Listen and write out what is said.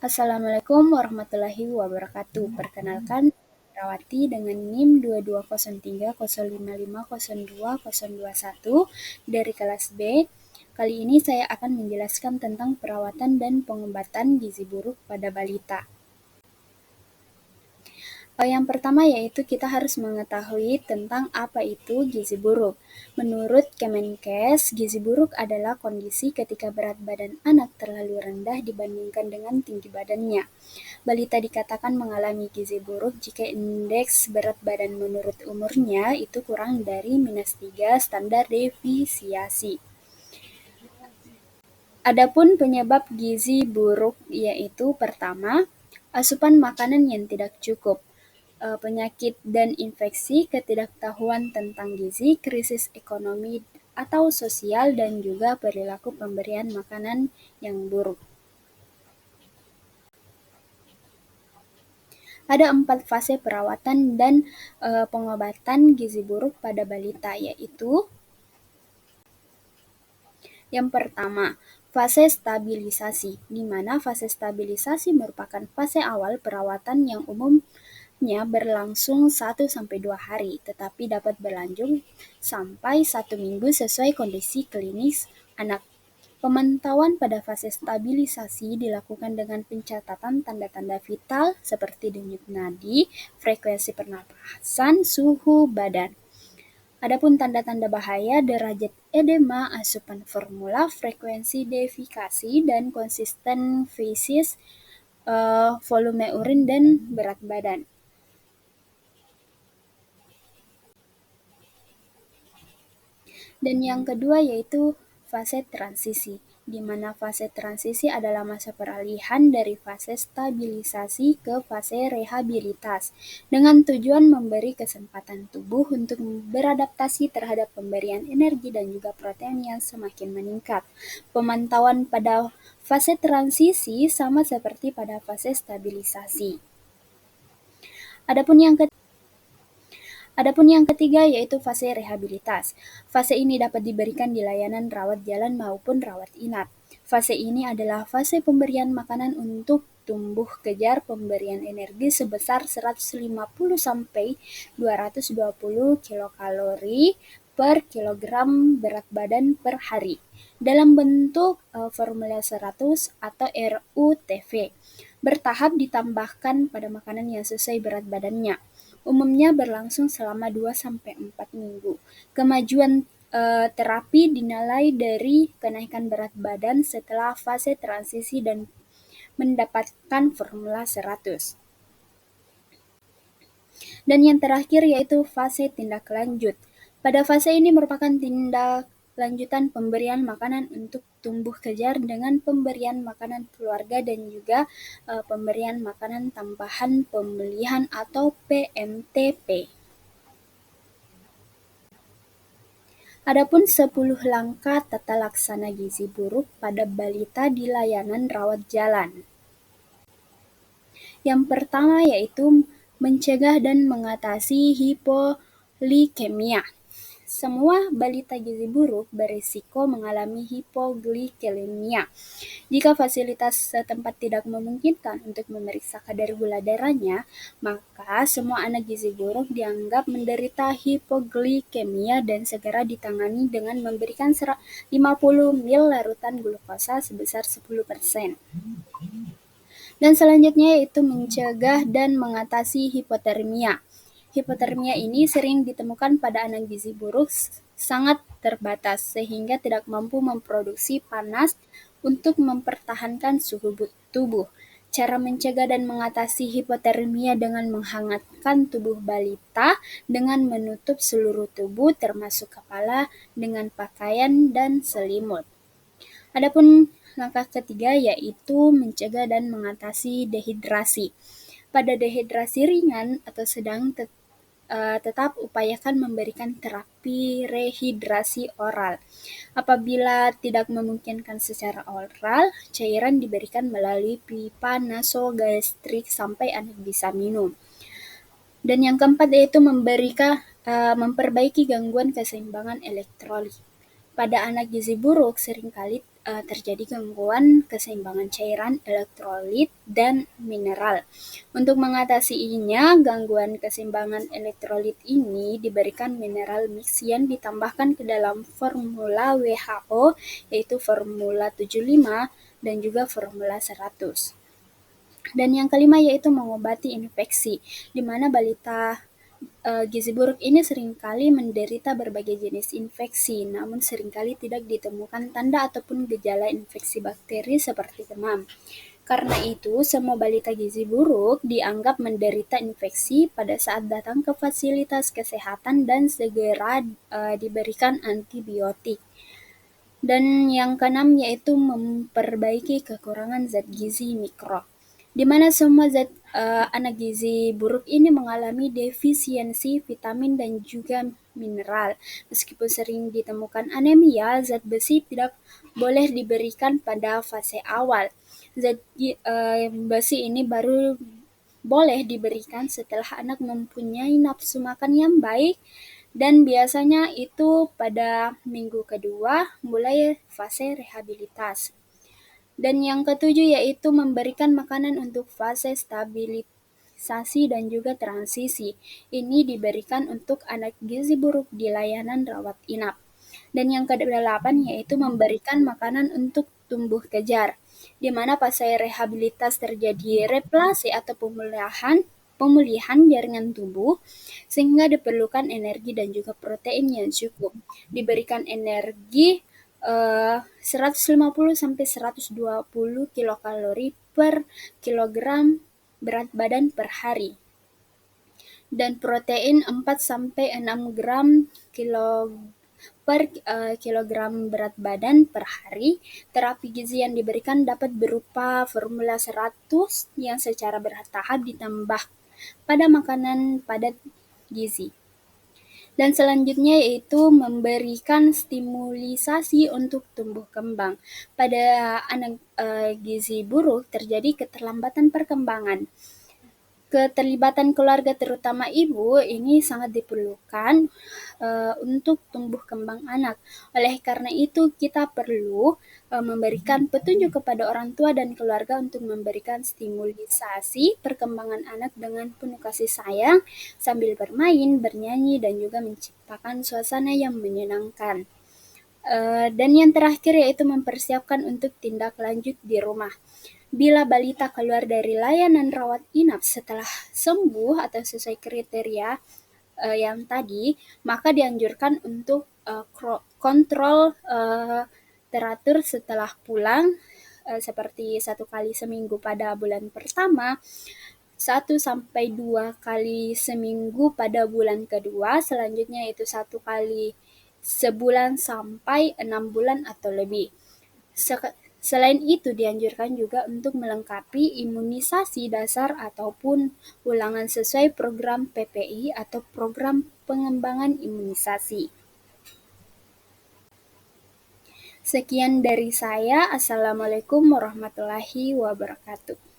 Assalamualaikum warahmatullahi wabarakatuh. Perkenalkan, Rawati dengan NIM 2203055021 dari kelas B. Kali ini saya akan menjelaskan tentang perawatan dan pengobatan gizi buruk pada balita. Yang pertama yaitu kita harus mengetahui tentang apa itu gizi buruk. Menurut Kemenkes, gizi buruk adalah kondisi ketika berat badan anak terlalu rendah dibandingkan dengan tinggi badannya. Balita dikatakan mengalami gizi buruk jika indeks berat badan menurut umurnya itu kurang dari -3 standar deviasi. Adapun penyebab gizi buruk yaitu pertama, asupan makanan yang tidak cukup, penyakit dan infeksi, ketidaktahuan tentang gizi, krisis ekonomi atau sosial, dan juga perilaku pemberian makanan yang buruk. Ada 4 fase perawatan dan pengobatan gizi buruk pada balita, yaitu yang pertama, fase stabilisasi, di mana fase stabilisasi merupakan fase awal perawatan yang umumnya berlangsung 1-2 hari, tetapi dapat berlanjut sampai 1 minggu sesuai kondisi klinis anak. Pemantauan pada fase stabilisasi dilakukan dengan pencatatan tanda-tanda vital seperti denyut nadi, frekuensi pernapasan, suhu badan. Adapun tanda-tanda bahaya, derajat edema, asupan formula, frekuensi defikasi, dan konsisten fesis, volume urin, dan berat badan. Dan yang kedua yaitu fase transisi, di mana fase transisi adalah masa peralihan dari fase stabilisasi ke fase rehabilitas, dengan tujuan memberi kesempatan tubuh untuk beradaptasi terhadap pemberian energi dan juga protein yang semakin meningkat. Pemantauan pada fase transisi sama seperti pada fase stabilisasi. Adapun yang ketiga yaitu fase rehabilitas. Fase ini dapat diberikan di layanan rawat jalan maupun rawat inap. Fase ini adalah fase pemberian makanan untuk tumbuh kejar pemberian energi sebesar 150 sampai 220 kilokalori per kilogram berat badan per hari dalam bentuk formula 100 atau RUTV. Bertahap ditambahkan pada makanan yang sesuai berat badannya. Umumnya berlangsung selama 2-4 minggu. Kemajuan terapi dinilai dari kenaikan berat badan setelah fase transisi dan mendapatkan formula 100. Dan yang terakhir yaitu fase tindak lanjut. Pada fase ini merupakan tindak lanjutan pemberian makanan untuk tumbuh kejar dengan pemberian makanan keluarga dan juga pemberian makanan tambahan pemulihan atau PMTP. Adapun 10 langkah tata laksana gizi buruk pada balita di layanan rawat jalan. Yang pertama yaitu mencegah dan mengatasi hipoglikemia. Semua balita gizi buruk berisiko mengalami hipoglikemia. Jika fasilitas setempat tidak memungkinkan untuk memeriksa kadar gula darahnya, maka semua anak gizi buruk dianggap menderita hipoglikemia dan segera ditangani dengan memberikan 50 ml larutan glukosa sebesar 10%. Dan selanjutnya yaitu mencegah dan mengatasi hipotermia. Hipotermia ini sering ditemukan pada anak gizi buruk sangat terbatas sehingga tidak mampu memproduksi panas untuk mempertahankan suhu tubuh. Cara mencegah dan mengatasi hipotermia dengan menghangatkan tubuh balita dengan menutup seluruh tubuh termasuk kepala dengan pakaian dan selimut. Adapun langkah ketiga yaitu mencegah dan mengatasi dehidrasi. Pada dehidrasi ringan atau sedang tetap upayakan memberikan terapi rehidrasi oral. Apabila tidak memungkinkan secara oral, cairan diberikan melalui pipa nasogastrik sampai anak bisa minum. Dan yang keempat yaitu memperbaiki gangguan keseimbangan elektrolit. Pada anak gizi buruk seringkali terjadi gangguan keseimbangan cairan, elektrolit, dan mineral. Untuk mengatasinya, gangguan keseimbangan elektrolit ini diberikan mineral mix yang ditambahkan ke dalam formula WHO, yaitu formula 75 dan juga formula 100. Dan yang kelima yaitu mengobati infeksi, di mana balita gizi buruk ini seringkali menderita berbagai jenis infeksi, namun seringkali tidak ditemukan tanda ataupun gejala infeksi bakteri seperti demam. Karena itu, semua balita gizi buruk dianggap menderita infeksi pada saat datang ke fasilitas kesehatan dan segera diberikan antibiotik. Dan yang keenam yaitu memperbaiki kekurangan zat gizi mikro, di mana semua anak gizi buruk ini mengalami defisiensi vitamin dan juga mineral. Meskipun sering ditemukan anemia, zat besi tidak boleh diberikan pada fase awal. Zat besi ini baru boleh diberikan setelah anak mempunyai nafsu makan yang baik, dan biasanya itu pada minggu kedua mulai fase rehabilitasi. Dan yang ketujuh yaitu memberikan makanan untuk fase stabilisasi dan juga transisi. Ini diberikan untuk anak gizi buruk di layanan rawat inap. Dan yang kedelapan yaitu memberikan makanan untuk tumbuh kejar, di mana pasca rehabilitas terjadi replase atau pemulihan jaringan tubuh, sehingga diperlukan energi dan juga protein yang cukup. Diberikan energi 150 sampai 120 kilokalori per kilogram berat badan per hari, dan protein 4 sampai 6 gram per kilogram berat badan per hari. Terapi gizi yang diberikan dapat berupa formula 100 yang secara bertahap ditambah pada makanan padat gizi. Dan selanjutnya yaitu memberikan stimulisasi untuk tumbuh kembang. Pada anak gizi buruk terjadi keterlambatan perkembangan. Keterlibatan keluarga terutama ibu ini sangat diperlukan untuk tumbuh kembang anak. Oleh karena itu kita perlu memberikan petunjuk kepada orang tua dan keluarga untuk memberikan stimulisasi perkembangan anak dengan penuh kasih sayang, sambil bermain, bernyanyi, dan juga menciptakan suasana yang menyenangkan. Dan yang terakhir yaitu mempersiapkan untuk tindak lanjut di rumah. Bila balita keluar dari layanan rawat inap setelah sembuh atau sesuai kriteria yang tadi, maka dianjurkan untuk kontrol teratur setelah pulang, seperti 1 kali seminggu pada bulan pertama, 1 sampai 2 kali seminggu pada bulan kedua, selanjutnya itu 1 kali sebulan sampai 6 bulan atau lebih. Selain itu dianjurkan juga untuk melengkapi imunisasi dasar ataupun ulangan sesuai program PPI atau program pengembangan imunisasi. Sekian dari saya. Assalamualaikum warahmatullahi wabarakatuh.